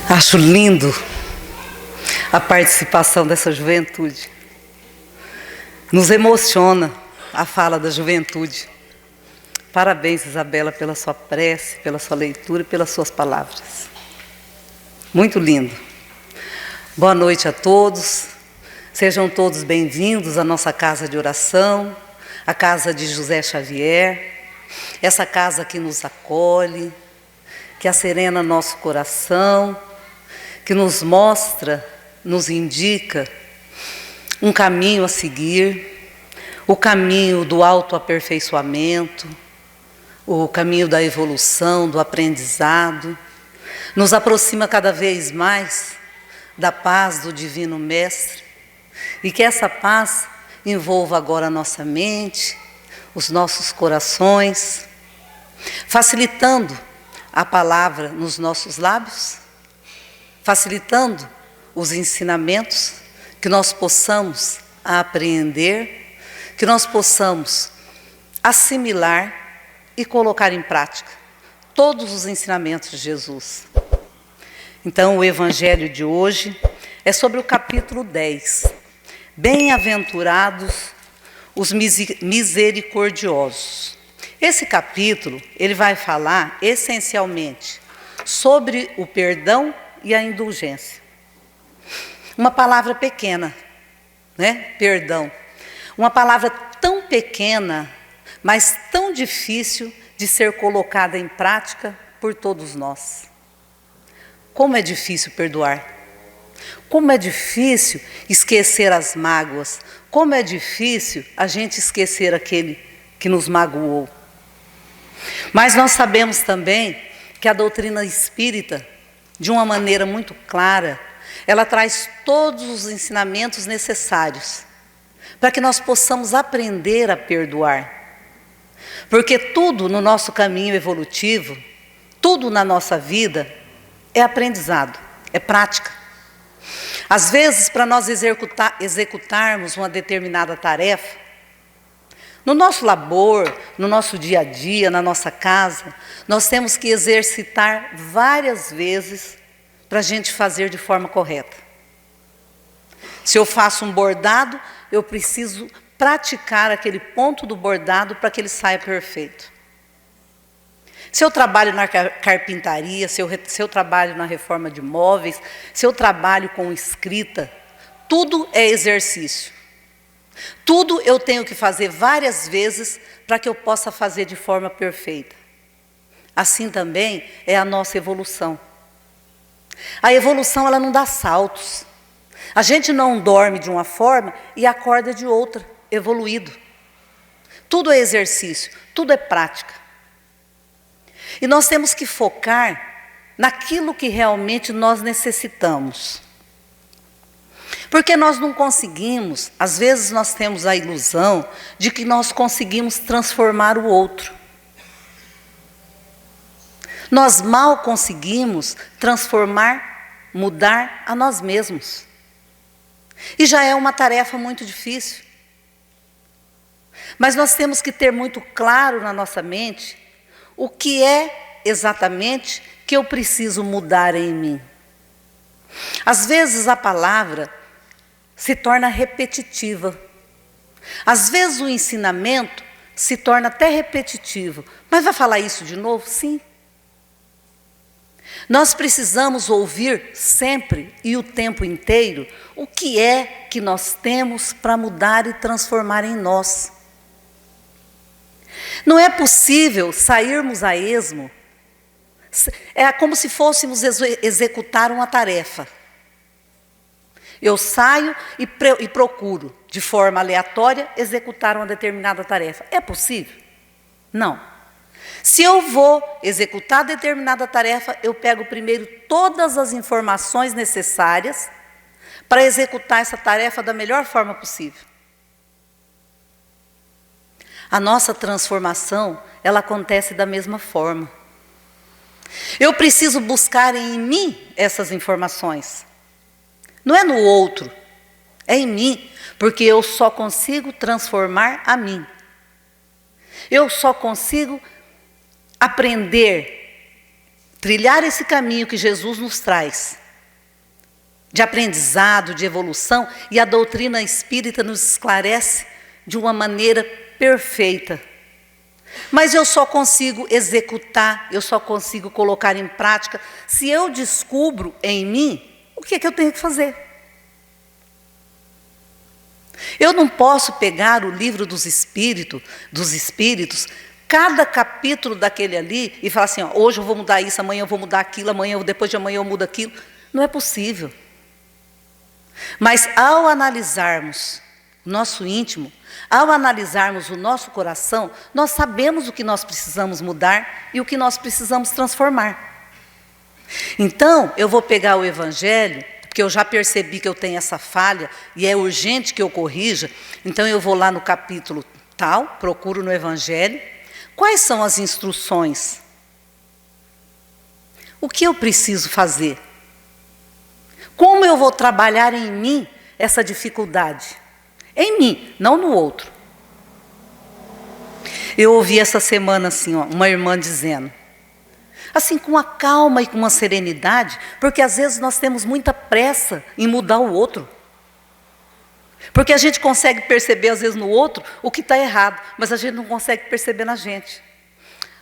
Acho lindo a participação dessa juventude. Nos emociona a fala da juventude. Parabéns, Isabela, pela sua prece, pela sua leitura e pelas suas palavras. Muito lindo. Boa noite a todos. Sejam todos bem-vindos à nossa casa de oração, a casa de José Xavier, essa casa que nos acolhe, que acerena nosso coração, que nos mostra, nos indica um caminho a seguir, o caminho do autoaperfeiçoamento, o caminho da evolução, do aprendizado, nos aproxima cada vez mais da paz do Divino Mestre, e que essa paz envolva agora a nossa mente, os nossos corações, facilitando a palavra nos nossos lábios, facilitando os ensinamentos, que nós possamos apreender, que nós possamos assimilar e colocar em prática todos os ensinamentos de Jesus. Então, o Evangelho de hoje é sobre o capítulo 10. Bem-aventurados os misericordiosos. Esse capítulo, ele vai falar essencialmente sobre o perdão e a indulgência. Uma palavra pequena, né? Perdão. Uma palavra tão pequena, mas tão difícil de ser colocada em prática por todos nós. Como é difícil perdoar. Como é difícil esquecer as mágoas. Como é difícil a gente esquecer aquele que nos magoou. Mas nós sabemos também que a doutrina espírita, de uma maneira muito clara, ela traz todos os ensinamentos necessários para que nós possamos aprender a perdoar. Porque tudo no nosso caminho evolutivo, tudo na nossa vida é aprendizado, é prática. Às vezes, para nós executarmos uma determinada tarefa, no nosso labor, no nosso dia a dia, na nossa casa, nós temos que exercitar várias vezes para a gente fazer de forma correta. Se eu faço um bordado, eu preciso praticar aquele ponto do bordado para que ele saia perfeito. Se eu trabalho na carpintaria, se eu trabalho na reforma de móveis, se eu trabalho com escrita, tudo é exercício. Tudo eu tenho que fazer várias vezes para que eu possa fazer de forma perfeita. Assim também é a nossa evolução. A evolução, ela não dá saltos. A gente não dorme de uma forma e acorda de outra, evoluído. Tudo é exercício, tudo é prática. E nós temos que focar naquilo que realmente nós necessitamos. Porque nós não conseguimos, às vezes nós temos a ilusão de que nós conseguimos transformar o outro. Nós mal conseguimos transformar, mudar a nós mesmos. E já é uma tarefa muito difícil. Mas nós temos que ter muito claro na nossa mente o que é exatamente que eu preciso mudar em mim. Às vezes a palavra se torna repetitiva. Às vezes o ensinamento se torna até repetitivo. Mas vai falar isso de novo? Sim. Nós precisamos ouvir sempre e o tempo inteiro o que é que nós temos para mudar e transformar em nós. Não é possível sairmos a esmo, é como se fôssemos executar uma tarefa. Eu saio e procuro, de forma aleatória, executar uma determinada tarefa. É possível? Não. Se eu vou executar determinada tarefa, eu pego primeiro todas as informações necessárias para executar essa tarefa da melhor forma possível. A nossa transformação, ela acontece da mesma forma. Eu preciso buscar em mim essas informações. Não é no outro, é em mim, porque eu só consigo transformar a mim. Eu só consigo aprender, trilhar esse caminho que Jesus nos traz, de aprendizado, de evolução, e a doutrina espírita nos esclarece de uma maneira perfeita. Mas eu só consigo executar, eu só consigo colocar em prática se eu descubro em mim o que é que eu tenho que fazer. Eu não posso pegar o livro dos espíritos, cada capítulo daquele ali e falar assim, ó, hoje eu vou mudar isso, amanhã eu vou mudar aquilo, depois de amanhã eu mudo aquilo. Não é possível. Mas ao analisarmos o nosso íntimo, ao analisarmos o nosso coração, nós sabemos o que nós precisamos mudar e o que nós precisamos transformar. Então, eu vou pegar o Evangelho, porque eu já percebi que eu tenho essa falha e é urgente que eu corrija, então eu vou lá no capítulo tal, procuro no Evangelho, quais são as instruções? O que eu preciso fazer? Como eu vou trabalhar em mim essa dificuldade? Em mim, não no outro. Eu ouvi essa semana assim, ó, uma irmã dizendo, assim, com uma calma e com uma serenidade, porque às vezes nós temos muita pressa em mudar o outro. Porque a gente consegue perceber às vezes no outro o que está errado, mas a gente não consegue perceber na gente.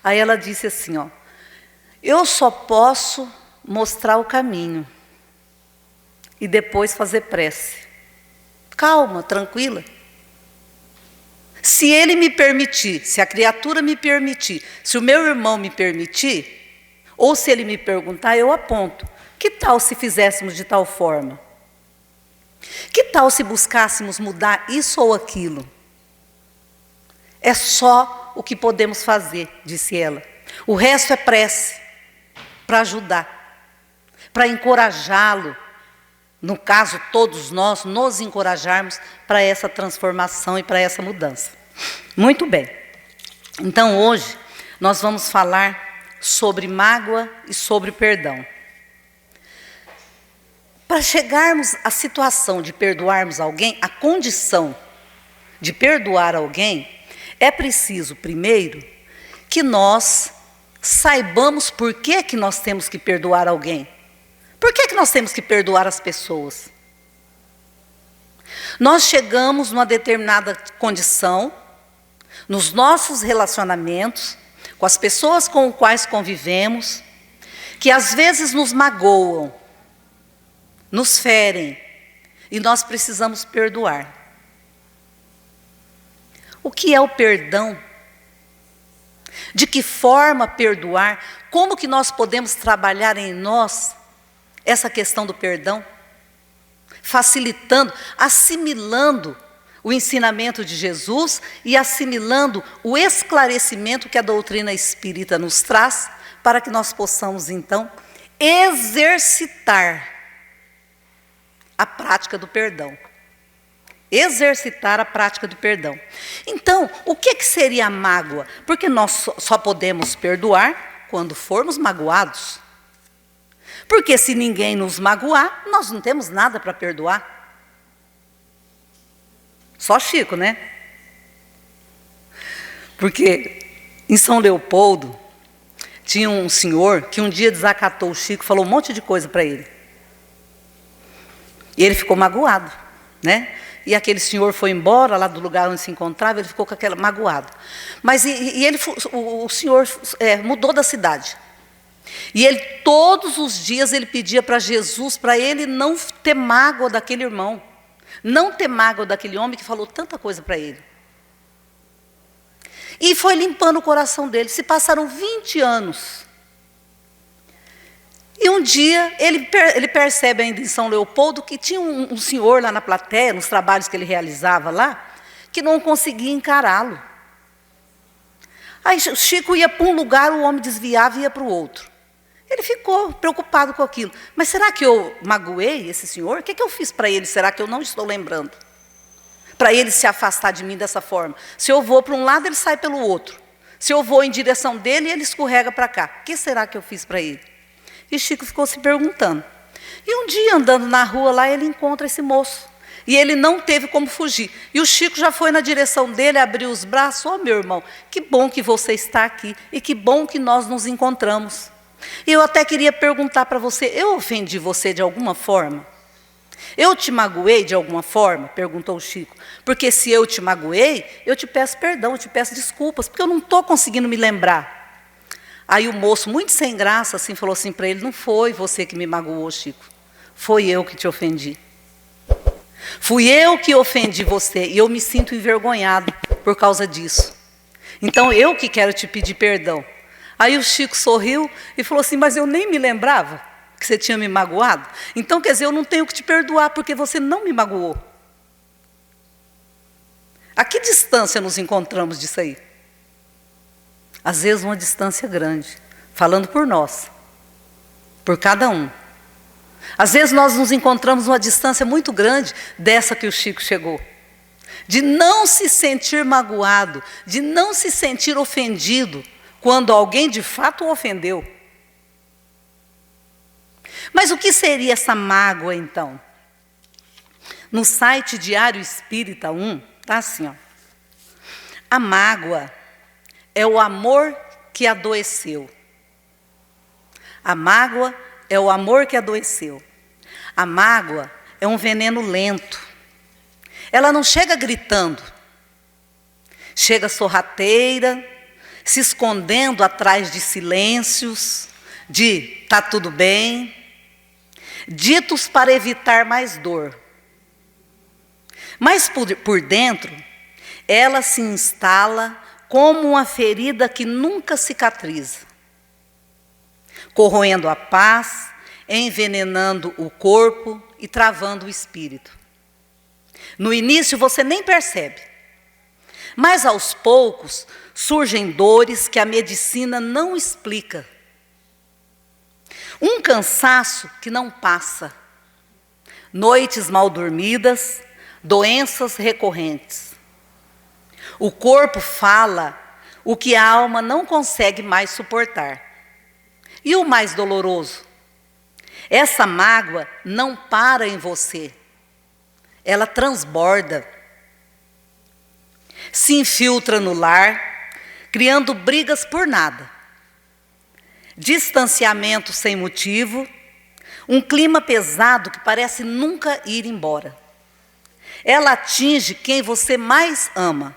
Aí ela disse assim, ó, eu só posso mostrar o caminho e depois fazer prece. Calma, tranquila. Se ele me permitir, se a criatura me permitir, se o meu irmão me permitir, ou se ele me perguntar, eu aponto. Que tal se fizéssemos de tal forma? Que tal se buscássemos mudar isso ou aquilo? É só o que podemos fazer, disse ela. O resto é prece, para ajudar, para encorajá-lo. No caso, todos nós nos encorajarmos para essa transformação e para essa mudança. Muito bem. Então, hoje, nós vamos falar sobre mágoa e sobre perdão. Para chegarmos à situação de perdoarmos alguém, a condição de perdoar alguém, é preciso, primeiro, que nós saibamos por que nós temos que perdoar alguém. Por que nós temos que perdoar as pessoas? Nós chegamos numa determinada condição, nos nossos relacionamentos, com as pessoas com as quais convivemos, que às vezes nos magoam, nos ferem, e nós precisamos perdoar. O que é o perdão? De que forma perdoar? Como que nós podemos trabalhar em nós essa questão do perdão, facilitando, assimilando o ensinamento de Jesus e assimilando o esclarecimento que a doutrina espírita nos traz, para que nós possamos, então, exercitar a prática do perdão. Exercitar a prática do perdão. Então, o que seria a mágoa? Porque nós só podemos perdoar quando formos magoados. Porque se ninguém nos magoar, nós não temos nada para perdoar. Só Chico, né? Porque em São Leopoldo, tinha um senhor que um dia desacatou o Chico, falou um monte de coisa para ele. E ele ficou magoado, né? E aquele senhor foi embora lá do lugar onde se encontrava, ele ficou com aquela magoado. Mas o senhor mudou da cidade. E ele, todos os dias, ele pedia para Jesus, para ele não ter mágoa daquele irmão, não ter mágoa daquele homem que falou tanta coisa para ele. E foi limpando o coração dele. Se passaram 20 anos. E um dia, ele percebe ainda em São Leopoldo que tinha um senhor lá na plateia, nos trabalhos que ele realizava lá, que não conseguia encará-lo. Aí o Chico ia para um lugar, o homem desviava e ia para o outro. Ele ficou preocupado com aquilo. Mas será que eu magoei esse senhor? O que eu fiz para ele? Será que eu não estou lembrando? Para ele se afastar de mim dessa forma. Se eu vou para um lado, ele sai pelo outro. Se eu vou em direção dele, ele escorrega para cá. O que será que eu fiz para ele? E Chico ficou se perguntando. E um dia, andando na rua lá, ele encontra esse moço. E ele não teve como fugir. E o Chico já foi na direção dele, abriu os braços. Ô, meu irmão, que bom que você está aqui. E que bom que nós nos encontramos. E eu até queria perguntar para você, eu ofendi você de alguma forma? Eu te magoei de alguma forma? Perguntou o Chico. Porque se eu te magoei, eu te peço perdão, eu te peço desculpas, porque eu não estou conseguindo me lembrar. Aí o moço, muito sem graça, assim, falou assim para ele, não foi você que me magoou, Chico. Foi eu que te ofendi. Fui eu que ofendi você e eu me sinto envergonhado por causa disso. Então eu que quero te pedir perdão. Aí o Chico sorriu e falou assim, mas eu nem me lembrava que você tinha me magoado. Então, quer dizer, eu não tenho que te perdoar porque você não me magoou. A que distância nos encontramos disso aí? Às vezes uma distância grande, falando por nós, por cada um. Às vezes nós nos encontramos uma distância muito grande dessa que o Chico chegou. De não se sentir magoado, de não se sentir ofendido, quando alguém de fato o ofendeu. Mas o que seria essa mágoa, então? No site Diário Espírita 1, está assim, ó. A mágoa é o amor que adoeceu. A mágoa é o amor que adoeceu. A mágoa é um veneno lento. Ela não chega gritando. Chega sorrateira, se escondendo atrás de silêncios, de tá tudo bem, ditos para evitar mais dor. Mas por dentro, ela se instala como uma ferida que nunca cicatriza, corroendo a paz, envenenando o corpo e travando o espírito. No início você nem percebe, mas aos poucos surgem dores que a medicina não explica. Um cansaço que não passa, noites mal dormidas, doenças recorrentes. O corpo fala o que a alma não consegue mais suportar. E o mais doloroso? Essa mágoa não para em você, ela transborda. Se infiltra no lar, criando brigas por nada. Distanciamento sem motivo, um clima pesado que parece nunca ir embora. Ela atinge quem você mais ama,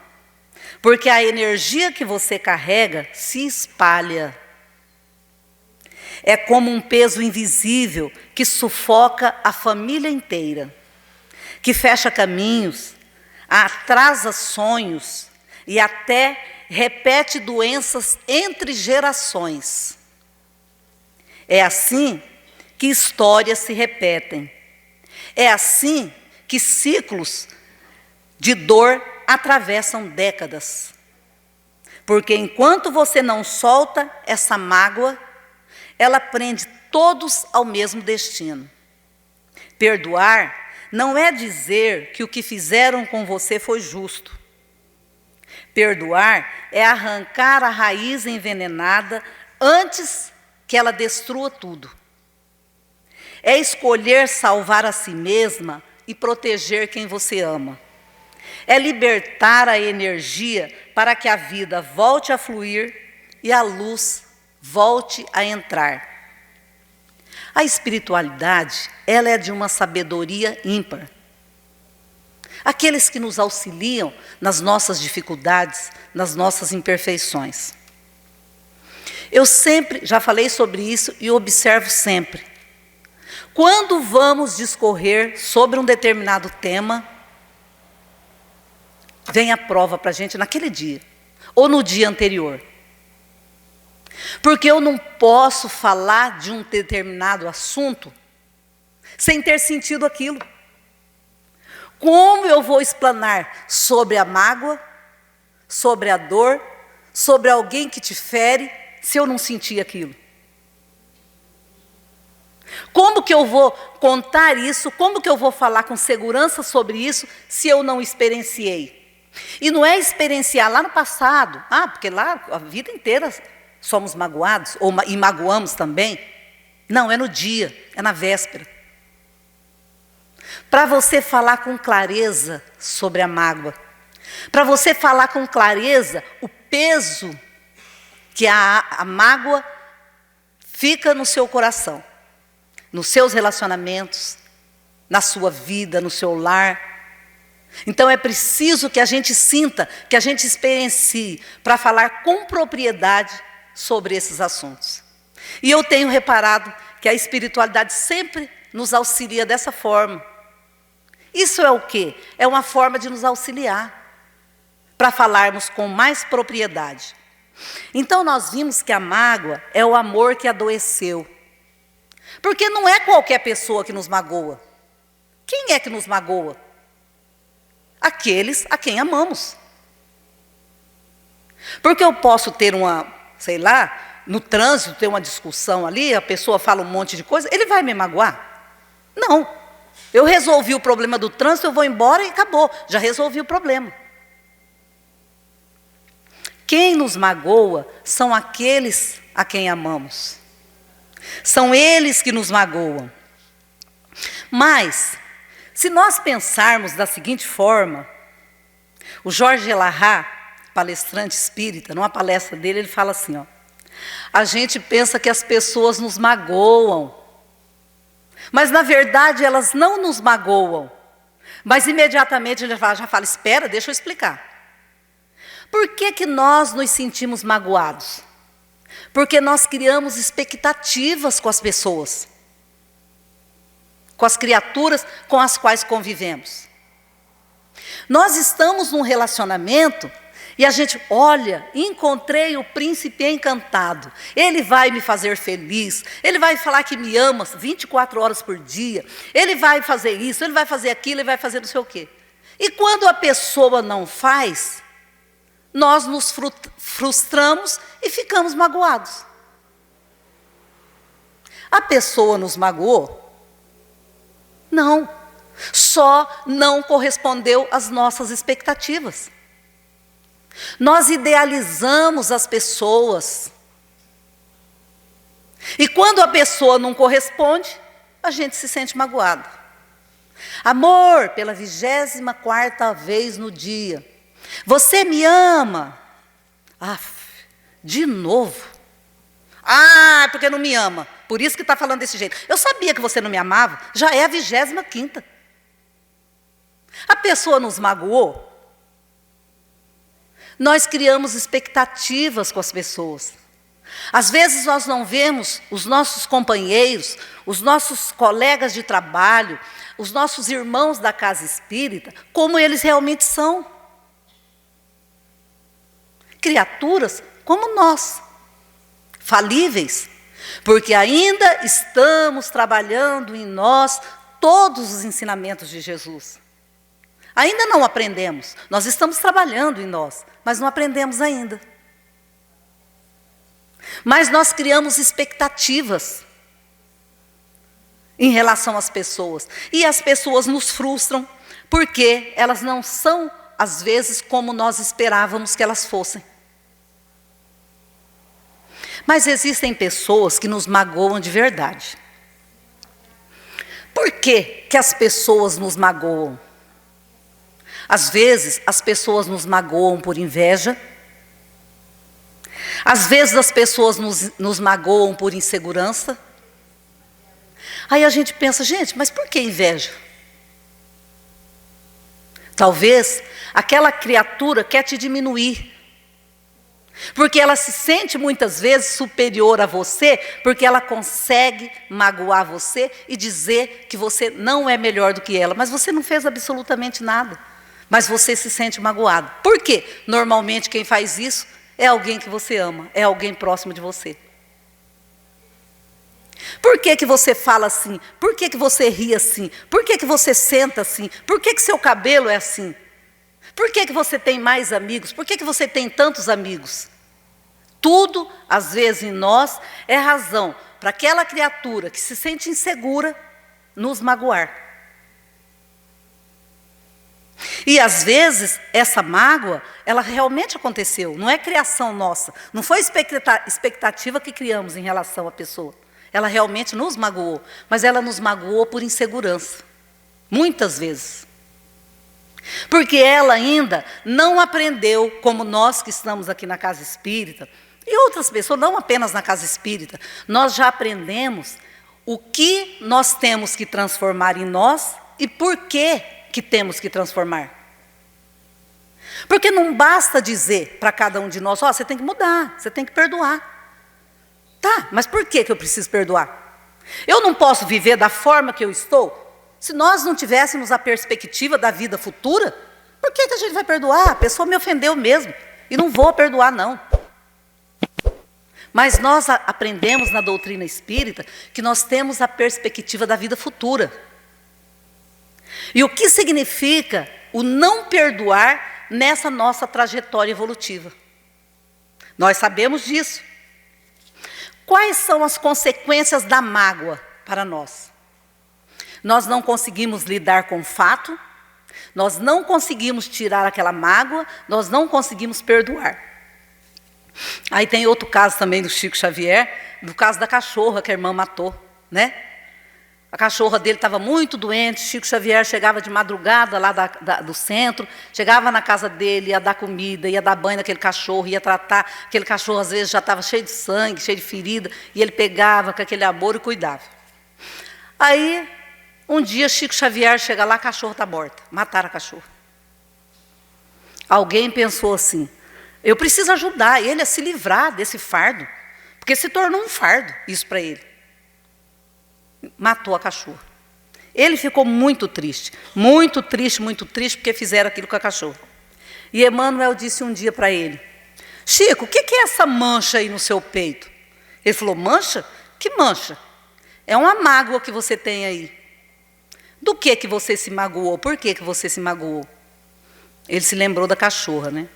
porque a energia que você carrega se espalha. É como um peso invisível que sufoca a família inteira, que fecha caminhos, atrasa sonhos e até repete doenças entre gerações. É assim que histórias se repetem. É assim que ciclos de dor atravessam décadas. Porque enquanto você não solta essa mágoa, ela prende todos ao mesmo destino. Perdoar não é dizer que o que fizeram com você foi justo. Perdoar é arrancar a raiz envenenada antes que ela destrua tudo. É escolher salvar a si mesma e proteger quem você ama. É libertar a energia para que a vida volte a fluir e a luz volte a entrar. A espiritualidade, ela é de uma sabedoria ímpar. Aqueles que nos auxiliam nas nossas dificuldades, nas nossas imperfeições. Eu sempre, já falei sobre isso e observo sempre. Quando vamos discorrer sobre um determinado tema, vem a prova para a gente naquele dia, ou no dia anterior. Porque eu não posso falar de um determinado assunto sem ter sentido aquilo. Como eu vou explanar sobre a mágoa, sobre a dor, sobre alguém que te fere, se eu não sentir aquilo? Como que eu vou contar isso, como que eu vou falar com segurança sobre isso, se eu não experienciei? E não é experienciar lá no passado, porque lá a vida inteira somos magoados, e magoamos também. Não, é no dia, é na véspera. Para você falar com clareza sobre a mágoa, para você falar com clareza o peso que a mágoa fica no seu coração, nos seus relacionamentos, na sua vida, no seu lar. Então é preciso que a gente sinta, que a gente experiencie, para falar com propriedade sobre esses assuntos. E eu tenho reparado que a espiritualidade sempre nos auxilia dessa forma. Isso é o quê? É uma forma de nos auxiliar, para falarmos com mais propriedade. Então nós vimos que a mágoa é o amor que adoeceu. Porque não é qualquer pessoa que nos magoa. Quem é que nos magoa? Aqueles a quem amamos. Porque eu posso ter sei lá, no trânsito, ter uma discussão ali, a pessoa fala um monte de coisa, ele vai me magoar? Não. Eu resolvi o problema do trânsito, eu vou embora e acabou. Já resolvi o problema. Quem nos magoa são aqueles a quem amamos. São eles que nos magoam. Mas, se nós pensarmos da seguinte forma, o Jorge Elahá, palestrante espírita, numa palestra dele, ele fala assim, a gente pensa que as pessoas nos magoam, mas na verdade elas não nos magoam. Mas imediatamente ele já fala, espera, deixa eu explicar. Por que nós nos sentimos magoados? Porque nós criamos expectativas com as pessoas, com as criaturas com as quais convivemos. Nós estamos num relacionamento e a gente, olha, encontrei o príncipe encantado, ele vai me fazer feliz, ele vai falar que me ama 24 horas por dia, ele vai fazer isso, ele vai fazer aquilo, ele vai fazer não sei o quê. E quando a pessoa não faz, nós nos frustramos e ficamos magoados. A pessoa nos magoou? Não. Só não correspondeu às nossas expectativas. Nós idealizamos as pessoas. E quando a pessoa não corresponde, a gente se sente magoado. Amor, pela 24ª vez no dia. Você me ama? De novo. Porque não me ama. Por isso que está falando desse jeito. Eu sabia que você não me amava. Já é a 25ª. A pessoa nos magoou. Nós criamos expectativas com as pessoas. Às vezes nós não vemos os nossos companheiros, os nossos colegas de trabalho, os nossos irmãos da casa espírita, como eles realmente são. Criaturas como nós, falíveis, porque ainda estamos trabalhando em nós todos os ensinamentos de Jesus. Ainda não aprendemos, nós estamos trabalhando em nós, mas não aprendemos ainda. Mas nós criamos expectativas em relação às pessoas, e as pessoas nos frustram, porque elas não são, às vezes, como nós esperávamos que elas fossem. Mas existem pessoas que nos magoam de verdade. Por que as pessoas nos magoam? Às vezes, as pessoas nos magoam por inveja. Às vezes, as pessoas nos magoam por insegurança. Aí a gente pensa, gente, mas por que inveja? Talvez aquela criatura quer te diminuir. Porque ela se sente muitas vezes superior a você, porque ela consegue magoar você e dizer que você não é melhor do que ela. Mas você não fez absolutamente nada. Mas você se sente magoado. Por quê? Normalmente quem faz isso é alguém que você ama, é alguém próximo de você. Por que você fala assim? Por que você ri assim? Por que você senta assim? Por que seu cabelo é assim? Por que você tem mais amigos? Por que você tem tantos amigos? Tudo, às vezes, em nós, é razão para aquela criatura que se sente insegura nos magoar. E, às vezes, essa mágoa, ela realmente aconteceu. Não é criação nossa. Não foi expectativa que criamos em relação à pessoa. Ela realmente nos magoou. Mas ela nos magoou por insegurança. Muitas vezes. Porque ela ainda não aprendeu, como nós que estamos aqui na casa espírita, E outras pessoas, não apenas na casa espírita, nós já aprendemos o que nós temos que transformar em nós e por que temos que transformar. Porque não basta dizer para cada um de nós, ó, você tem que mudar, você tem que perdoar. Tá, mas por que eu preciso perdoar? Eu não posso viver da forma que eu estou? Se nós não tivéssemos a perspectiva da vida futura, por que a gente vai perdoar? A pessoa me ofendeu mesmo, e não vou perdoar não. Mas nós aprendemos na doutrina espírita que nós temos a perspectiva da vida futura. E o que significa o não perdoar nessa nossa trajetória evolutiva? Nós sabemos disso. Quais são as consequências da mágoa para nós? Nós não conseguimos lidar com o fato, nós não conseguimos tirar aquela mágoa, nós não conseguimos perdoar. Aí tem outro caso também do Chico Xavier, do caso da cachorra que a irmã matou, né? A cachorra dele estava muito doente, Chico Xavier chegava de madrugada lá do centro, chegava na casa dele, ia dar comida, ia dar banho naquele cachorro, ia tratar, aquele cachorro às vezes já estava cheio de sangue, cheio de ferida, e ele pegava com aquele amor e cuidava. Aí, um dia Chico Xavier chega lá, a cachorra está morta, mataram a cachorra. Alguém pensou assim, eu preciso ajudar ele a se livrar desse fardo, porque se tornou um fardo isso para ele. Matou a cachorra. Ele ficou muito triste, porque fizeram aquilo com a cachorra. E Emmanuel disse um dia para ele, Chico, o que é essa mancha aí no seu peito? Ele falou, mancha? Que mancha? É uma mágoa que você tem aí. Do que você se magoou? Por que você se magoou? Ele se lembrou da cachorra, né?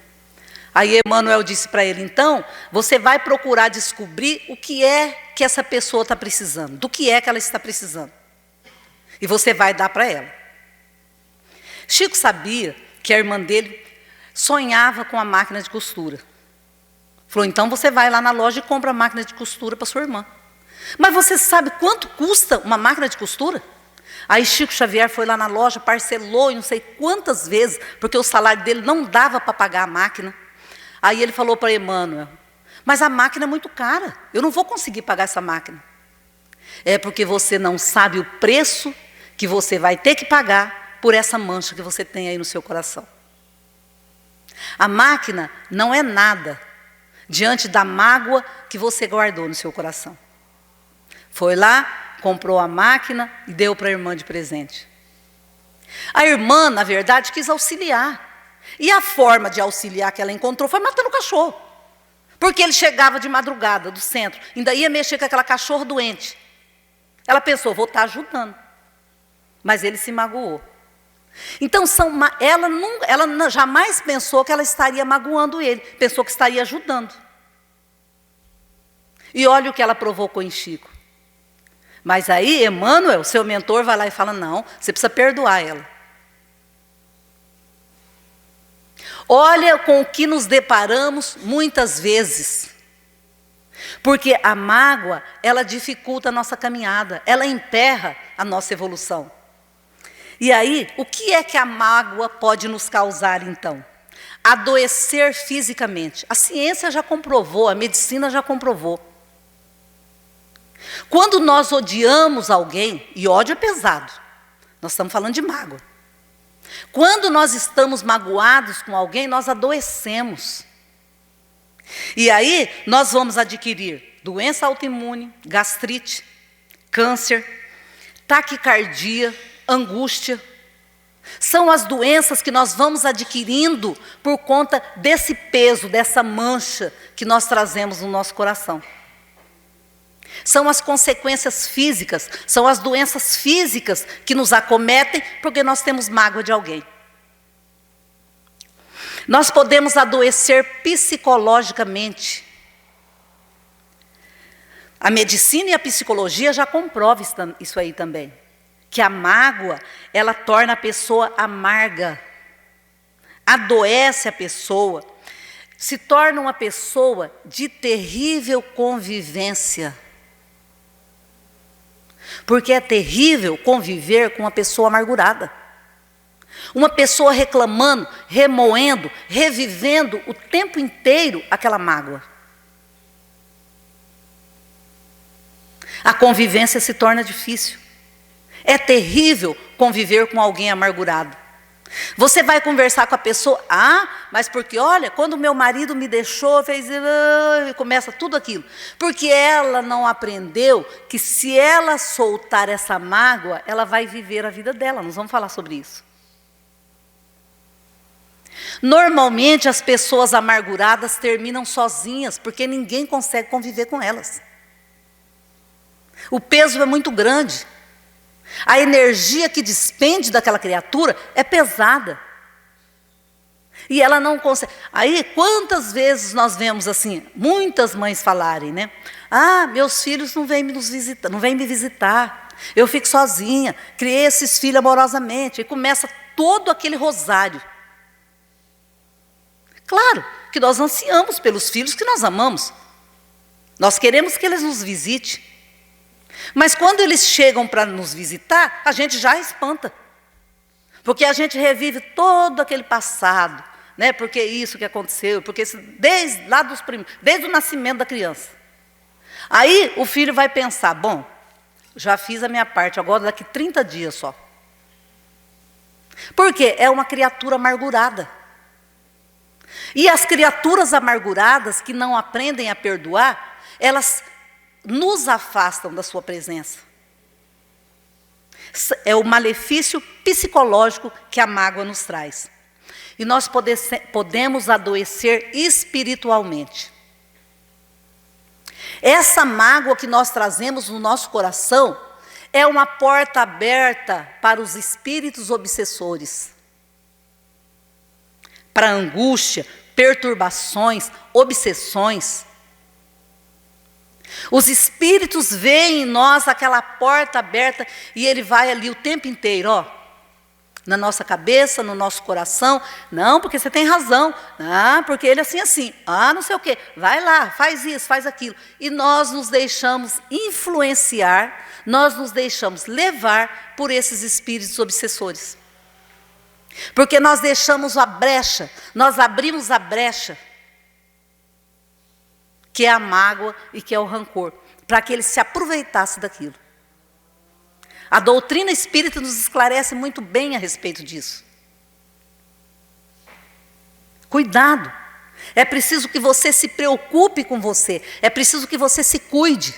Aí Emmanuel disse para ele, então, você vai procurar descobrir o que é que essa pessoa está precisando, do que é que ela está precisando. E você vai dar para ela. Chico sabia que a irmã dele sonhava com a máquina de costura. Falou, então você vai lá na loja e compra a máquina de costura para sua irmã. Mas você sabe quanto custa uma máquina de costura? Aí Chico Xavier foi lá na loja, parcelou e não sei quantas vezes, porque o salário dele não dava para pagar a máquina. Aí ele falou para Emmanuel, mas a máquina é muito cara, eu não vou conseguir pagar essa máquina. É porque você não sabe o preço que você vai ter que pagar por essa mancha que você tem aí no seu coração. A máquina não é nada diante da mágoa que você guardou no seu coração. Foi lá, comprou a máquina e deu para a irmã de presente. A irmã, na verdade, quis auxiliar. E a forma de auxiliar que ela encontrou foi matando o cachorro. Porque ele chegava de madrugada do centro, ainda ia mexer com aquela cachorra doente. Ela pensou, vou estar ajudando. Mas ele se magoou. Então, ela jamais pensou que ela estaria magoando ele. Pensou que estaria ajudando. E olha o que ela provocou em Chico. Mas aí, Emmanuel, seu mentor, vai lá e fala, não, você precisa perdoar ela. Olha com o que nos deparamos muitas vezes. Porque a mágoa, ela dificulta a nossa caminhada, ela emperra a nossa evolução. E aí, o que é que a mágoa pode nos causar, então? Adoecer fisicamente. A ciência já comprovou, a medicina já comprovou. Quando nós odiamos alguém, e ódio é pesado, nós estamos falando de mágoa. Quando nós estamos magoados com alguém, nós adoecemos. E aí, nós vamos adquirir doença autoimune, gastrite, câncer, taquicardia, angústia. São as doenças que nós vamos adquirindo por conta desse peso, dessa mancha que nós trazemos no nosso coração. São as consequências físicas, são as doenças físicas que nos acometem porque nós temos mágoa de alguém. Nós podemos adoecer psicologicamente. A medicina e a psicologia já comprovam isso aí também. Que a mágoa, ela torna a pessoa amarga. Adoece a pessoa. Se torna uma pessoa de terrível convivência. Porque é terrível conviver com uma pessoa amargurada. Uma pessoa reclamando, remoendo, revivendo o tempo inteiro aquela mágoa. A convivência se torna difícil. É terrível conviver com alguém amargurado. Você vai conversar com a pessoa, mas porque olha, quando meu marido me deixou, fez, e começa tudo aquilo. Porque ela não aprendeu que se ela soltar essa mágoa, ela vai viver a vida dela. Nós vamos falar sobre isso. Normalmente as pessoas amarguradas terminam sozinhas, porque ninguém consegue conviver com elas. O peso é muito grande. A energia que despende daquela criatura é pesada. E ela não consegue. Aí, quantas vezes nós vemos assim, muitas mães falarem, né? Meus filhos não vêm nos visitar, não vêm me visitar. Eu fico sozinha, criei esses filhos amorosamente. E começa todo aquele rosário. Claro que nós ansiamos pelos filhos que nós amamos. Nós queremos que eles nos visitem. Mas quando eles chegam para nos visitar, a gente já espanta. Porque a gente revive todo aquele passado, né? Porque isso que aconteceu, porque isso, desde o nascimento da criança. Aí o filho vai pensar, bom, já fiz a minha parte, agora daqui 30 dias só. Por quê? É uma criatura amargurada. E as criaturas amarguradas que não aprendem a perdoar, elas nos afastam da sua presença. É o malefício psicológico que a mágoa nos traz. E nós podemos adoecer espiritualmente. Essa mágoa que nós trazemos no nosso coração é uma porta aberta para os espíritos obsessores. Para angústia, perturbações, obsessões. Os espíritos veem em nós aquela porta aberta e ele vai ali o tempo inteiro, na nossa cabeça, no nosso coração. Não, porque você tem razão. Porque ele é assim. Não sei o quê. Vai lá, faz isso, faz aquilo. E nós nos deixamos influenciar, nós nos deixamos levar por esses espíritos obsessores. Porque nós deixamos a brecha, nós abrimos a brecha, que é a mágoa e que é o rancor, para que ele se aproveitasse daquilo. A doutrina espírita nos esclarece muito bem a respeito disso. Cuidado. É preciso que você se preocupe com você. É preciso que você se cuide.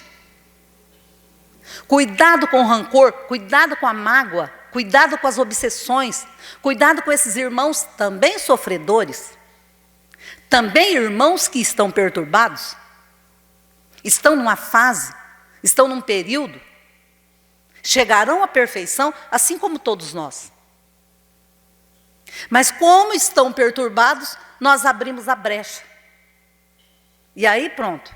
Cuidado com o rancor, cuidado com a mágoa, cuidado com as obsessões, cuidado com esses irmãos também sofredores, também irmãos que estão perturbados. Estão numa fase, estão num período, chegarão à perfeição, assim como todos nós. Mas como estão perturbados, nós abrimos a brecha. E aí pronto,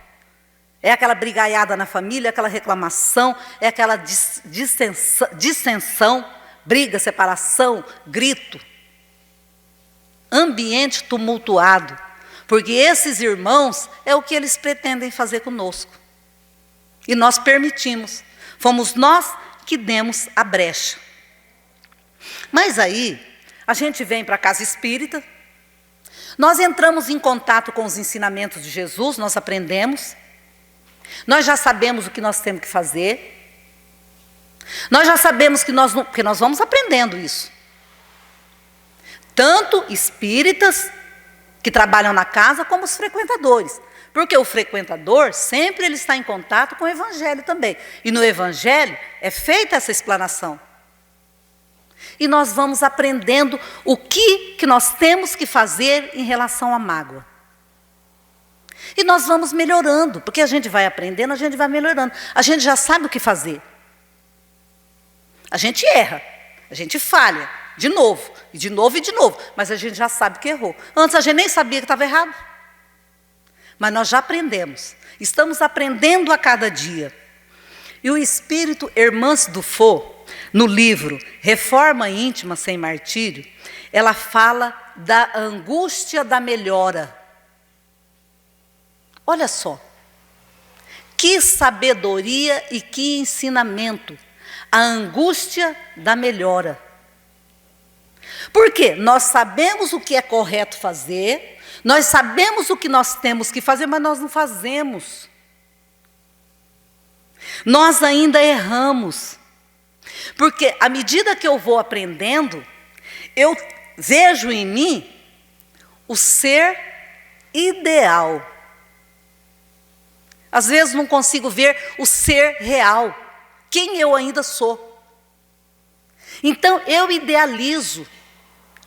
é aquela brigaiada na família, aquela reclamação, é aquela dissensão, briga, separação, grito. Ambiente tumultuado. Porque esses irmãos é o que eles pretendem fazer conosco. E nós permitimos. Fomos nós que demos a brecha. Mas aí, a gente vem para a casa espírita, nós entramos em contato com os ensinamentos de Jesus, nós aprendemos, nós já sabemos o que nós temos que fazer, nós já sabemos que porque nós vamos aprendendo isso. Tanto espíritas que trabalham na casa, como os frequentadores. Porque o frequentador, sempre ele está em contato com o Evangelho também. E no Evangelho é feita essa explanação. E nós vamos aprendendo o que nós temos que fazer em relação à mágoa. E nós vamos melhorando, porque a gente vai aprendendo, a gente vai melhorando. A gente já sabe o que fazer. A gente erra, a gente falha. De novo, e de novo, e de novo. Mas a gente já sabe que errou. Antes a gente nem sabia que estava errado. Mas nós já aprendemos. Estamos aprendendo a cada dia. E o espírito Hermance Dufault, no livro Reforma Íntima Sem Martírio, ela fala da angústia da melhora. Olha só. Que sabedoria e que ensinamento. A angústia da melhora. Porque nós sabemos o que é correto fazer, nós sabemos o que nós temos que fazer, mas nós não fazemos. Nós ainda erramos. Porque à medida que eu vou aprendendo, eu vejo em mim o ser ideal. Às vezes não consigo ver o ser real, quem eu ainda sou. Então eu idealizo,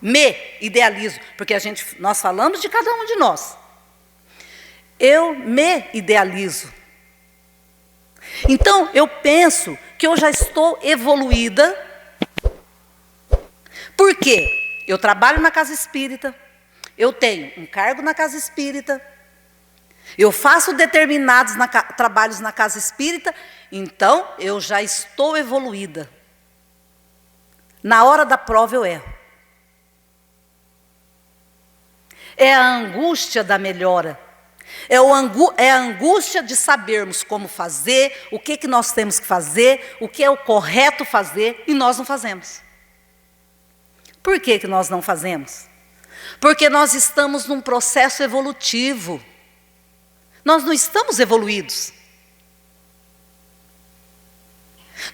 me idealizo, porque nós falamos de cada um de nós. Eu me idealizo. Então eu penso que eu já estou evoluída. Por quê? Eu trabalho na casa espírita, eu tenho um cargo na casa espírita, eu faço determinados trabalhos na casa espírita, então eu já estou evoluída. Na hora da prova eu erro. É a angústia da melhora. É a angústia de sabermos como fazer, o que nós temos que fazer, o que é o correto fazer, e nós não fazemos. Por que nós não fazemos? Porque nós estamos num processo evolutivo. Nós não estamos evoluídos.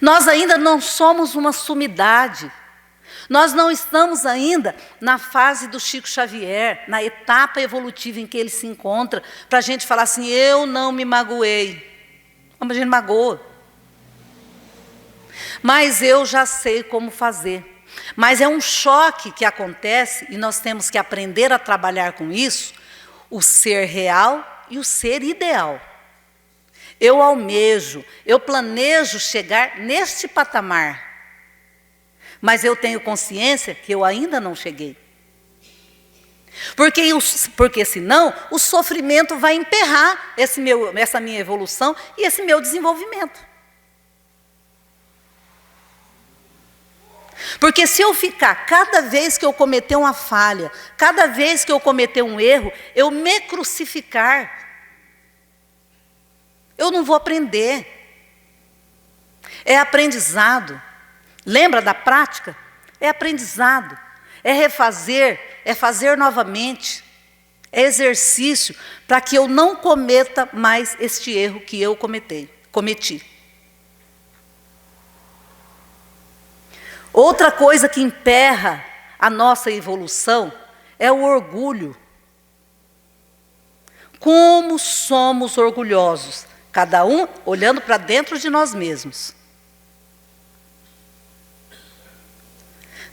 Nós ainda não somos uma sumidade. Nós não estamos ainda na fase do Chico Xavier, na etapa evolutiva em que ele se encontra, para a gente falar assim, eu não me magoei. Mas a gente magoa. Mas eu já sei como fazer. Mas é um choque que acontece e nós temos que aprender a trabalhar com isso, o ser real e o ser ideal. Eu almejo, eu planejo chegar neste patamar, mas eu tenho consciência que eu ainda não cheguei. Porque senão o sofrimento vai emperrar essa minha evolução e esse meu desenvolvimento. Porque se eu ficar, cada vez que eu cometer uma falha, cada vez que eu cometer um erro, eu me crucificar, eu não vou aprender. É aprendizado. Lembra da prática? É aprendizado. É refazer, é fazer novamente. É exercício para que eu não cometa mais este erro que eu cometi. Outra coisa que emperra a nossa evolução é o orgulho. Como somos orgulhosos, cada um olhando para dentro de nós mesmos.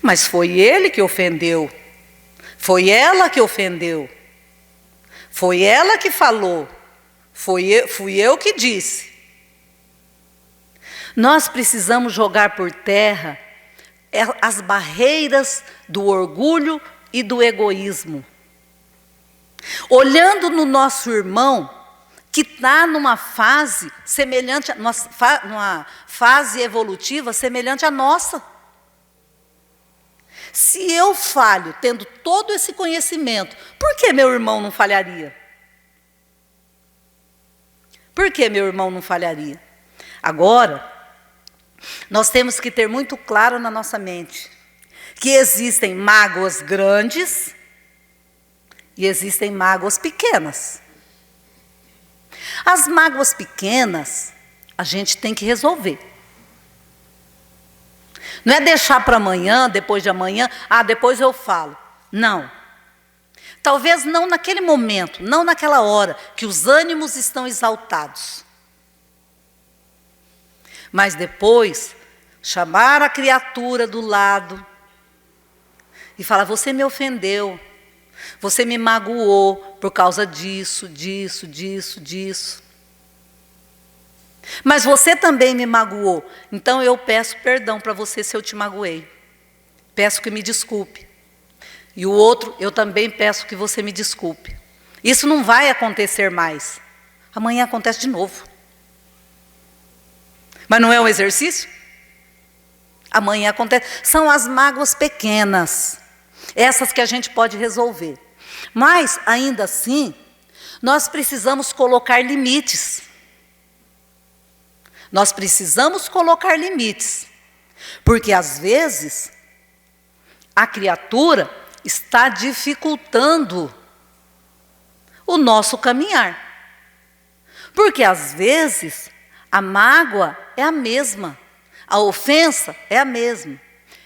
Mas foi ele que ofendeu, foi ela que ofendeu, foi ela que falou, fui eu que disse. Nós precisamos jogar por terra as barreiras do orgulho e do egoísmo. Olhando no nosso irmão, que está numa fase semelhante, numa fase evolutiva semelhante à nossa. Se eu falho, tendo todo esse conhecimento, por que meu irmão não falharia? Por que meu irmão não falharia? Agora, nós temos que ter muito claro na nossa mente que existem mágoas grandes e existem mágoas pequenas. As mágoas pequenas, a gente tem que resolver. Não é deixar para amanhã, depois de amanhã, depois eu falo. Não. Talvez não naquele momento, não naquela hora, que os ânimos estão exaltados. Mas depois, chamar a criatura do lado e falar, você me ofendeu, você me magoou por causa disso. Mas você também me magoou, então eu peço perdão para você se eu te magoei. Peço que me desculpe. E o outro, eu também peço que você me desculpe. Isso não vai acontecer mais. Amanhã acontece de novo. Mas não é um exercício? Amanhã acontece. São as mágoas pequenas. Essas que a gente pode resolver. Mas, ainda assim, nós precisamos colocar limites. Nós precisamos colocar limites. Porque, às vezes, a criatura está dificultando o nosso caminhar. Porque, às vezes, A mágoa é a mesma. A ofensa é a mesma.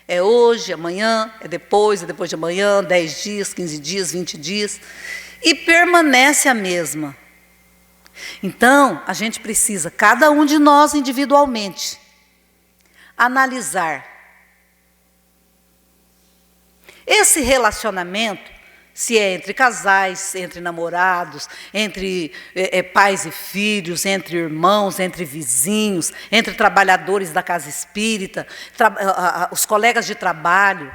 É hoje, amanhã, é depois de amanhã, 10 dias, 15 dias, 20 dias. E permanece a mesma. Então, a gente precisa, cada um de nós individualmente, analisar esse relacionamento, se é entre casais, entre namorados, entre pais e filhos, entre irmãos, entre vizinhos, entre trabalhadores da casa espírita, os colegas de trabalho.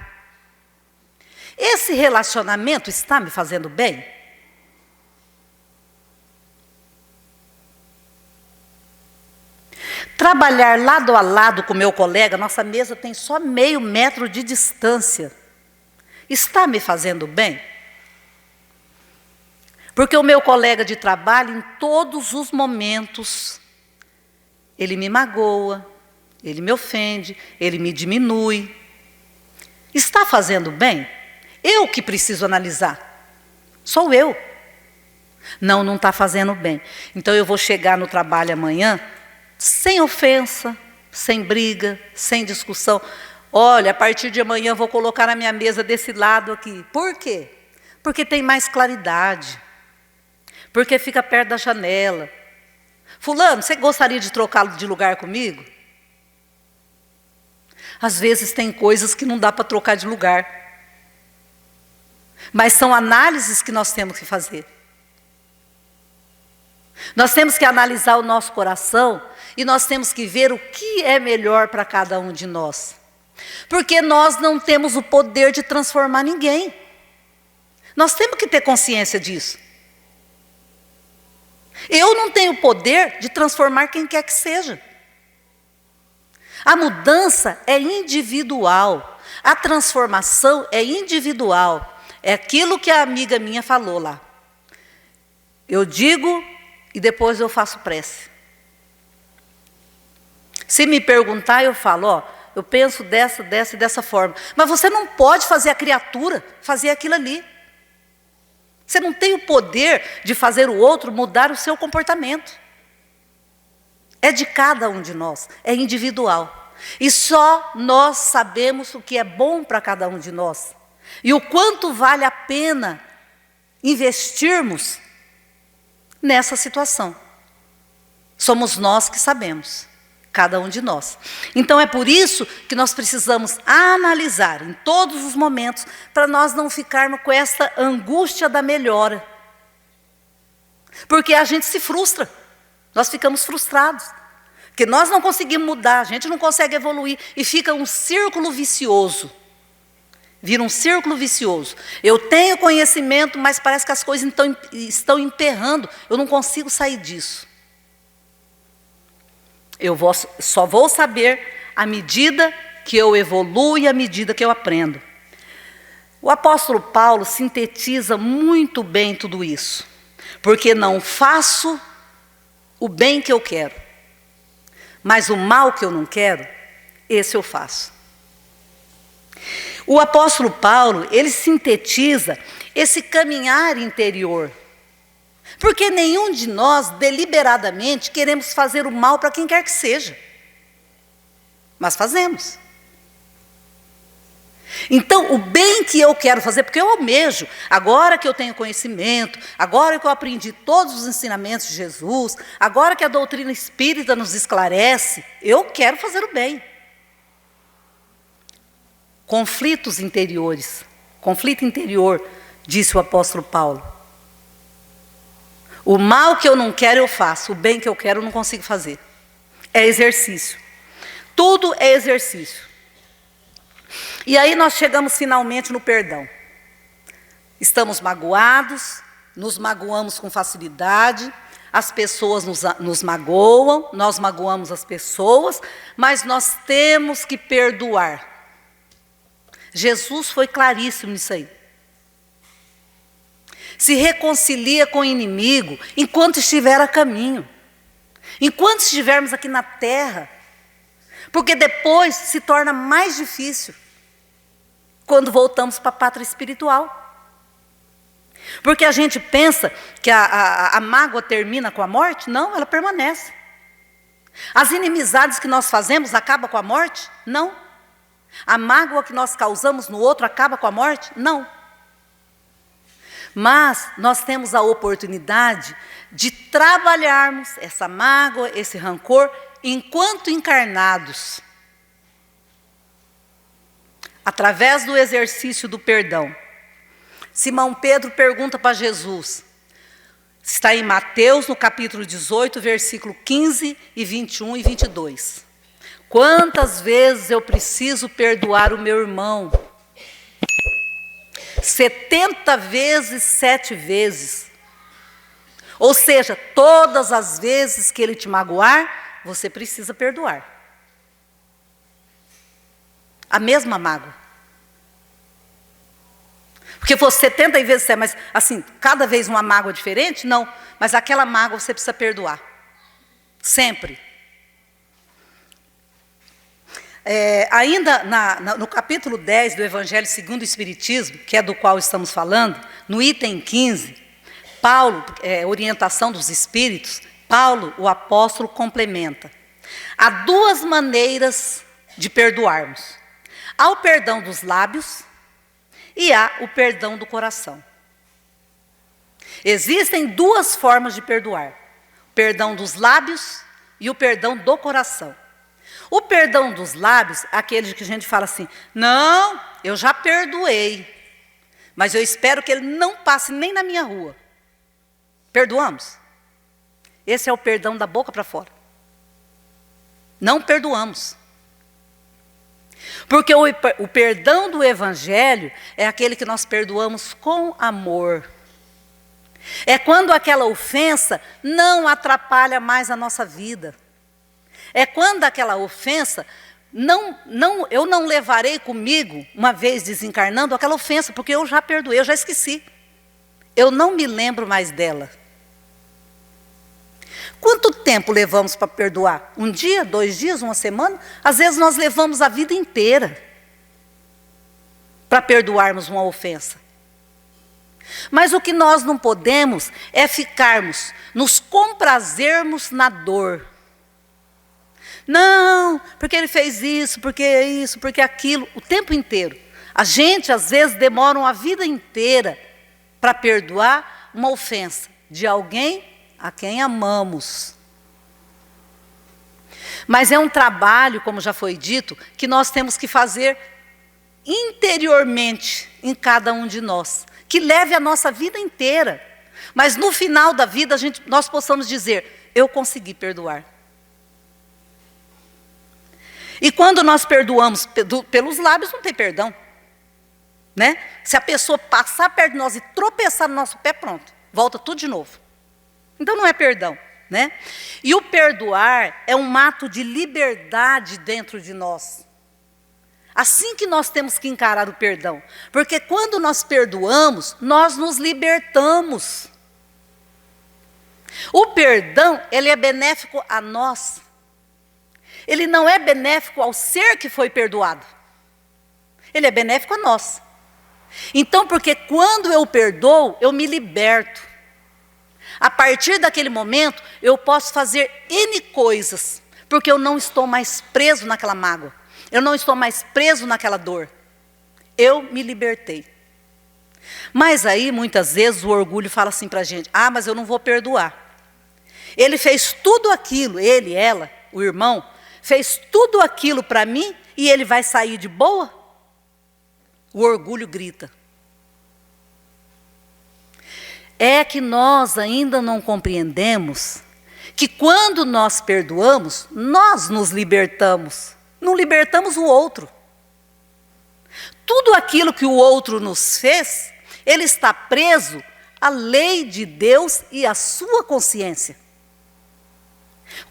Esse relacionamento está me fazendo bem? Trabalhar lado a lado com o meu colega, nossa mesa tem só meio metro de distância. Está me fazendo bem? Porque o meu colega de trabalho, em todos os momentos, ele me magoa, ele me ofende, ele me diminui. Está fazendo bem? Eu que preciso analisar. Sou eu. Não, não está fazendo bem. Então eu vou chegar no trabalho amanhã sem ofensa, sem briga, sem discussão. Olha, a partir de amanhã eu vou colocar a minha mesa desse lado aqui. Por quê? Porque tem mais claridade. Porque fica perto da janela. Fulano, você gostaria de trocá-lo de lugar comigo? Às vezes tem coisas que não dá para trocar de lugar. Mas são análises que nós temos que fazer. Nós temos que analisar o nosso coração e nós temos que ver o que é melhor para cada um de nós. Porque nós não temos o poder de transformar ninguém. Nós temos que ter consciência disso. Eu não tenho poder de transformar quem quer que seja. A mudança é individual. A transformação é individual. É aquilo que a amiga minha falou lá. Eu digo e depois eu faço prece. Se me perguntar, eu falo, ó, eu penso dessa e dessa forma. Mas você não pode fazer a criatura fazer aquilo ali. Você não tem o poder de fazer o outro mudar o seu comportamento. É de cada um de nós, é individual. E só nós sabemos o que é bom para cada um de nós. E o quanto vale a pena investirmos nessa situação. Somos nós que sabemos, cada um de nós. Então é por isso que nós precisamos analisar em todos os momentos, para nós não ficarmos com essa angústia da melhora. Porque a gente se frustra, nós ficamos frustrados. Porque nós não conseguimos mudar, a gente não consegue evoluir, e fica um círculo vicioso. Vira um círculo vicioso. Eu tenho conhecimento, mas parece que as coisas estão emperrando. Eu não consigo sair disso. Só vou saber à medida que eu evoluo e à medida que eu aprendo. O apóstolo Paulo sintetiza muito bem tudo isso. Porque não faço o bem que eu quero, mas o mal que eu não quero, esse eu faço. O apóstolo Paulo, ele sintetiza esse caminhar interior. Porque nenhum de nós, deliberadamente, queremos fazer o mal para quem quer que seja. Mas fazemos. Então, o bem que eu quero fazer, porque eu almejo, agora que eu tenho conhecimento, agora que eu aprendi todos os ensinamentos de Jesus, agora que a doutrina espírita nos esclarece, eu quero fazer o bem. Conflitos interiores. Conflito interior, disse o apóstolo Paulo. O mal que eu não quero eu faço, o bem que eu quero eu não consigo fazer. É exercício. Tudo é exercício. E aí nós chegamos finalmente no perdão. Estamos magoados, nos magoamos com facilidade, as pessoas nos magoam, nós magoamos as pessoas, mas nós temos que perdoar. Jesus foi claríssimo nisso aí. Se reconcilia com o inimigo enquanto estiver a caminho. Enquanto estivermos aqui na terra. Porque depois se torna mais difícil quando voltamos para a pátria espiritual. Porque a gente pensa que a mágoa termina com a morte. Não, ela permanece. As inimizades que nós fazemos acabam com a morte? Não. A mágoa que nós causamos no outro acaba com a morte? Não. Mas nós temos a oportunidade de trabalharmos essa mágoa, esse rancor, enquanto encarnados. Através do exercício do perdão. Simão Pedro pergunta para Jesus, está em Mateus, no capítulo 18, versículo 15 e 21 e 22. Quantas vezes eu preciso perdoar o meu irmão? 70 vezes, 7 vezes. Ou seja, todas as vezes que ele te magoar, você precisa perdoar. A mesma mágoa. Porque fosse 70 vezes 7, mas assim, cada vez uma mágoa diferente? Não. Mas aquela mágoa você precisa perdoar. Sempre. Ainda no capítulo 10 do Evangelho segundo o Espiritismo, que é do qual estamos falando, no item 15, Paulo, orientação dos Espíritos, Paulo, o apóstolo, complementa. Há duas maneiras de perdoarmos. Há o perdão dos lábios e há o perdão do coração. Existem duas formas de perdoar. O perdão dos lábios e o perdão do coração. O perdão dos lábios, aquele que a gente fala assim, não, eu já perdoei, mas eu espero que ele não passe nem na minha rua. Perdoamos? Esse é o perdão da boca para fora. Não perdoamos. Porque o perdão do Evangelho é aquele que nós perdoamos com amor. É quando aquela ofensa não atrapalha mais a nossa vida. É quando aquela ofensa, eu não levarei comigo, uma vez desencarnando, aquela ofensa, porque eu já perdoei, eu já esqueci. Eu não me lembro mais dela. Quanto tempo levamos para perdoar? Um dia, 2 dias, uma semana? Às vezes nós levamos a vida inteira para perdoarmos uma ofensa. Mas o que nós não podemos é ficarmos, nos comprazermos na dor. Não, porque ele fez isso, porque aquilo, o tempo inteiro. A gente, às vezes, demora uma vida inteira para perdoar uma ofensa de alguém a quem amamos. Mas é um trabalho, como já foi dito, que nós temos que fazer interiormente em cada um de nós, que leve a nossa vida inteira. Mas no final da vida nós possamos dizer, eu consegui perdoar. E quando nós perdoamos pelos lábios, não tem perdão. Né? Se a pessoa passar perto de nós e tropeçar no nosso pé, pronto, volta tudo de novo. Então não é perdão. Né? E o perdoar é um ato de liberdade dentro de nós. Assim que nós temos que encarar o perdão. Porque quando nós perdoamos, nós nos libertamos. O perdão, ele é benéfico a nós. Ele não é benéfico ao ser que foi perdoado. Ele é benéfico a nós. Então, porque quando eu perdoo, eu me liberto. A partir daquele momento, eu posso fazer N coisas, porque eu não estou mais preso naquela mágoa. Eu não estou mais preso naquela dor. Eu me libertei. Mas aí, muitas vezes, o orgulho fala assim para a gente, mas eu não vou perdoar. Ele fez tudo aquilo, ele, ela, o irmão, fez tudo aquilo para mim e ele vai sair de boa? O orgulho grita. É que nós ainda não compreendemos que quando nós perdoamos, nós nos libertamos. Não libertamos o outro. Tudo aquilo que o outro nos fez, ele está preso à lei de Deus e à sua consciência.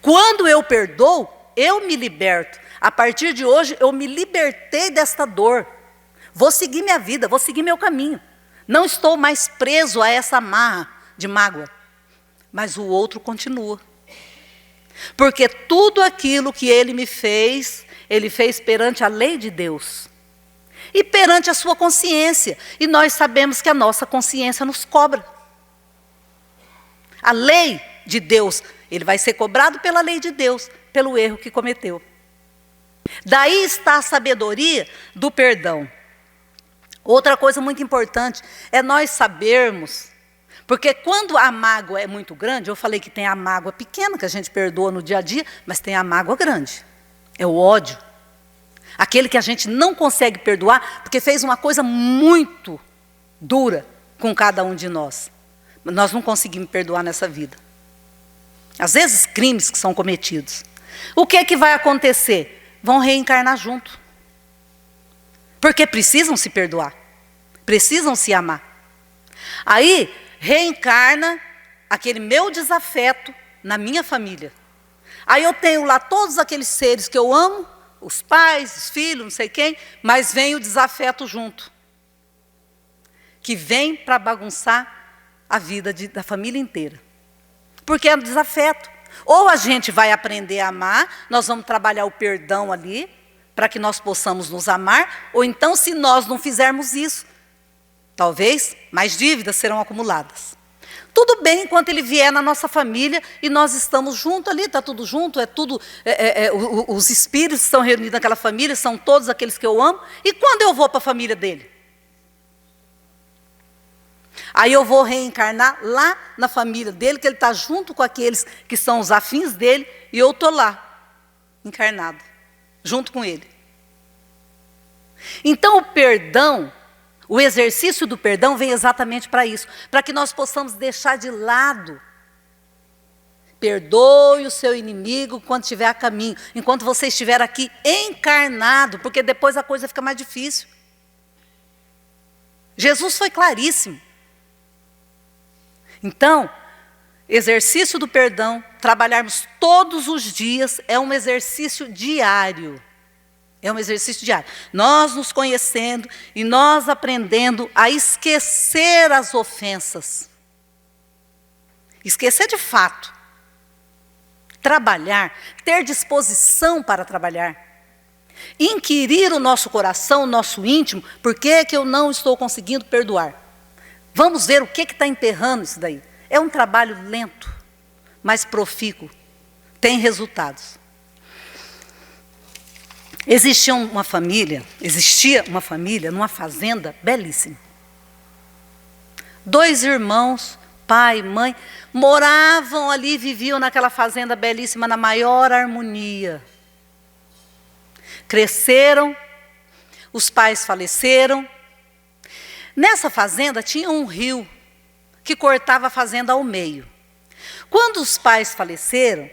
Quando eu perdoo, eu me liberto. A partir de hoje, eu me libertei desta dor. Vou seguir minha vida, vou seguir meu caminho. Não estou mais preso a essa amarra de mágoa. Mas o outro continua. Porque tudo aquilo que ele me fez, ele fez perante a lei de Deus. E perante a sua consciência. E nós sabemos que a nossa consciência nos cobra. A lei de Deus, ele vai ser cobrado pela lei de Deus. pelo erro que cometeu. Daí está a sabedoria do perdão. Outra coisa muito importante é nós sabermos, porque quando a mágoa é muito grande, eu falei que tem a mágoa pequena, que a gente perdoa no dia a dia, mas tem a mágoa grande, é o ódio. Aquele que a gente não consegue perdoar, porque fez uma coisa muito dura com cada um de nós. Nós não conseguimos perdoar nessa vida. Às vezes, crimes que são cometidos. O que é que vai acontecer? Vão reencarnar junto. Porque precisam se perdoar. Precisam se amar. Aí, reencarna aquele meu desafeto na minha família. Aí eu tenho lá todos aqueles seres que eu amo, os pais, os filhos, não sei quem, mas vem o desafeto junto. Que vem para bagunçar a vida da família inteira. Porque é um desafeto. Ou a gente vai aprender a amar, nós vamos trabalhar o perdão ali, para que nós possamos nos amar, ou então, se nós não fizermos isso, talvez mais dívidas serão acumuladas. Tudo bem enquanto ele vier na nossa família e nós estamos juntos ali, está tudo junto, os espíritos que estão reunidos naquela família, são todos aqueles que eu amo, e quando eu vou para a família dele? Aí eu vou reencarnar lá na família dele, que ele está junto com aqueles que são os afins dele, e eu estou lá, encarnado, junto com ele. Então o perdão, o exercício do perdão vem exatamente para isso, para que nós possamos deixar de lado. Perdoe o seu inimigo quando estiver a caminho, enquanto você estiver aqui encarnado, porque depois a coisa fica mais difícil. Jesus foi claríssimo. Então, exercício do perdão, trabalharmos todos os dias, é um exercício diário. É um exercício diário. Nós nos conhecendo e nós aprendendo a esquecer as ofensas. Esquecer de fato. Trabalhar, ter disposição para trabalhar. Inquirir o nosso coração, o nosso íntimo, por que eu não estou conseguindo perdoar? Vamos ver o que está emperrando isso daí. É um trabalho lento, mas profícuo. Tem resultados. Existia uma família numa fazenda belíssima. 2 irmãos, pai e mãe, moravam ali, viviam naquela fazenda belíssima, na maior harmonia. Cresceram, os pais faleceram. Nessa fazenda tinha um rio que cortava a fazenda ao meio. Quando os pais faleceram,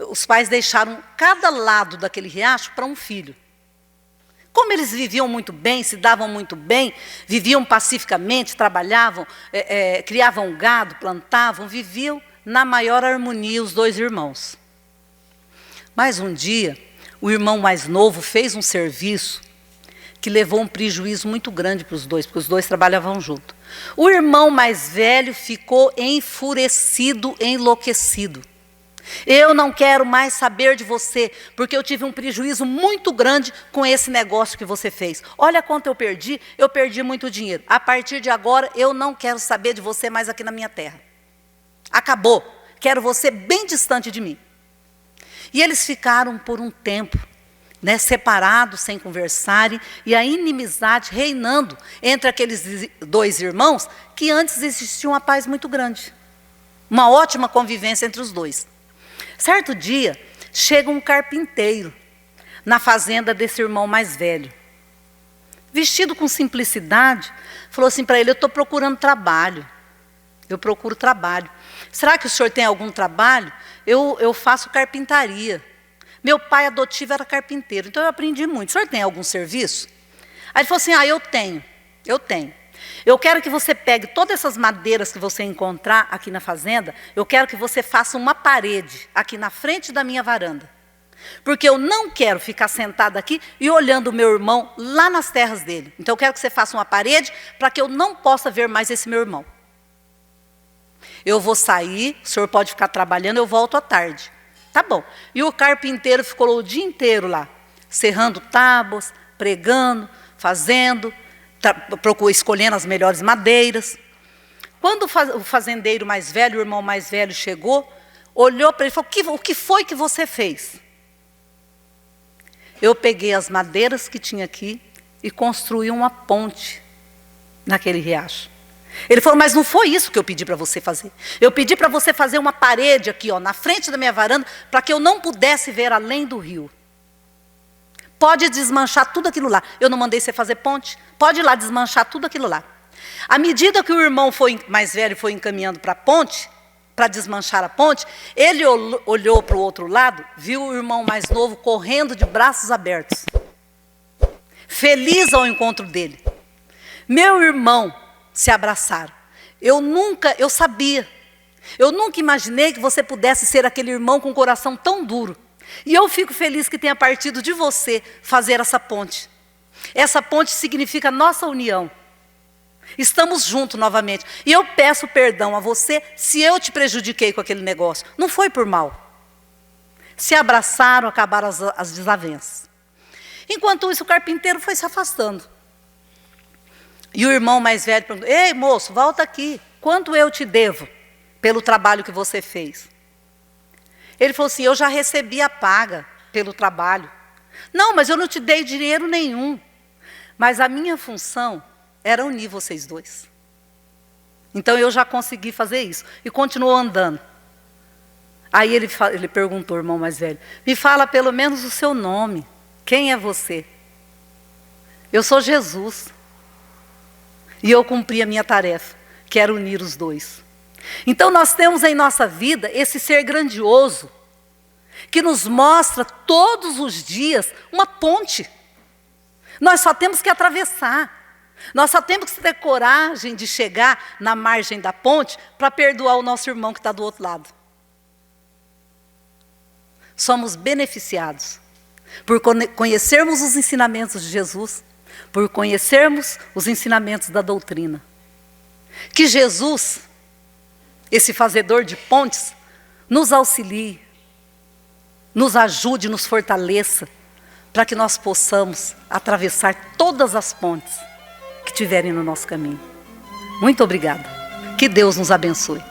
os pais deixaram cada lado daquele riacho para um filho. Como eles viviam muito bem, se davam muito bem, viviam pacificamente, trabalhavam, criavam gado, plantavam, viviam na maior harmonia os 2 irmãos. Mas um dia, o irmão mais novo fez um serviço que levou um prejuízo muito grande para os 2, porque os 2 trabalhavam junto. O irmão mais velho ficou enfurecido, enlouquecido. Eu não quero mais saber de você, porque eu tive um prejuízo muito grande com esse negócio que você fez. Olha quanto eu perdi muito dinheiro. A partir de agora, eu não quero saber de você mais aqui na minha terra. Acabou. Quero você bem distante de mim. E eles ficaram por um tempo, separados, sem conversarem, e a inimizade reinando entre aqueles 2 irmãos, que antes existia uma paz muito grande. Uma ótima convivência entre os 2. Certo dia, chega um carpinteiro na fazenda desse irmão mais velho. Vestido com simplicidade, falou assim para ele: eu estou procurando trabalho. Eu procuro trabalho. Será que o senhor tem algum trabalho? Eu faço carpintaria. Meu pai adotivo era carpinteiro, então eu aprendi muito. O senhor tem algum serviço? Aí ele falou assim: eu tenho. Eu quero que você pegue todas essas madeiras que você encontrar aqui na fazenda, eu quero que você faça uma parede aqui na frente da minha varanda. Porque eu não quero ficar sentada aqui e olhando o meu irmão lá nas terras dele. Então eu quero que você faça uma parede para que eu não possa ver mais esse meu irmão. Eu vou sair, o senhor pode ficar trabalhando, eu volto à tarde. Tá bom. E o carpinteiro ficou o dia inteiro lá, serrando tábuas, pregando, fazendo, escolhendo as melhores madeiras. Quando o fazendeiro mais velho, o irmão mais velho chegou, olhou para ele e falou: o que foi que você fez? Eu peguei as madeiras que tinha aqui e construí uma ponte naquele riacho. Ele falou: mas não foi isso que eu pedi para você fazer. Eu pedi para você fazer uma parede aqui, ó, na frente da minha varanda, para que eu não pudesse ver além do rio. Pode desmanchar tudo aquilo lá. Eu não mandei você fazer ponte. Pode ir lá desmanchar tudo aquilo lá. À medida que o irmão mais velho foi encaminhando para a ponte, para desmanchar a ponte, ele olhou para o outro lado, viu o irmão mais novo correndo de braços abertos, feliz ao encontro dele. Meu irmão, se abraçaram. Eu nunca imaginei que você pudesse ser aquele irmão com um coração tão duro. E eu fico feliz que tenha partido de você fazer essa ponte. Essa ponte significa nossa união. Estamos juntos novamente. E eu peço perdão a você se eu te prejudiquei com aquele negócio. Não foi por mal. Se abraçaram, acabaram as desavenças. Enquanto isso, o carpinteiro foi se afastando. E o irmão mais velho perguntou: ei, moço, volta aqui. Quanto eu te devo pelo trabalho que você fez? Ele falou assim: eu já recebi a paga pelo trabalho. Não, mas eu não te dei dinheiro nenhum. Mas a minha função era unir vocês dois. Então eu já consegui fazer isso. E continuou andando. Aí ele perguntou ao irmão mais velho: me fala pelo menos o seu nome. Quem é você? Eu sou Jesus. E eu cumpri a minha tarefa, que era unir os dois. Então nós temos em nossa vida esse ser grandioso, que nos mostra todos os dias uma ponte. Nós só temos que atravessar. Nós só temos que ter coragem de chegar na margem da ponte para perdoar o nosso irmão que está do outro lado. Somos beneficiados por conhecermos os ensinamentos de Jesus, por conhecermos os ensinamentos da doutrina. Que Jesus, esse fazedor de pontes, nos auxilie, nos ajude, nos fortaleça, para que nós possamos atravessar todas as pontes que tiverem no nosso caminho. Muito obrigada. Que Deus nos abençoe.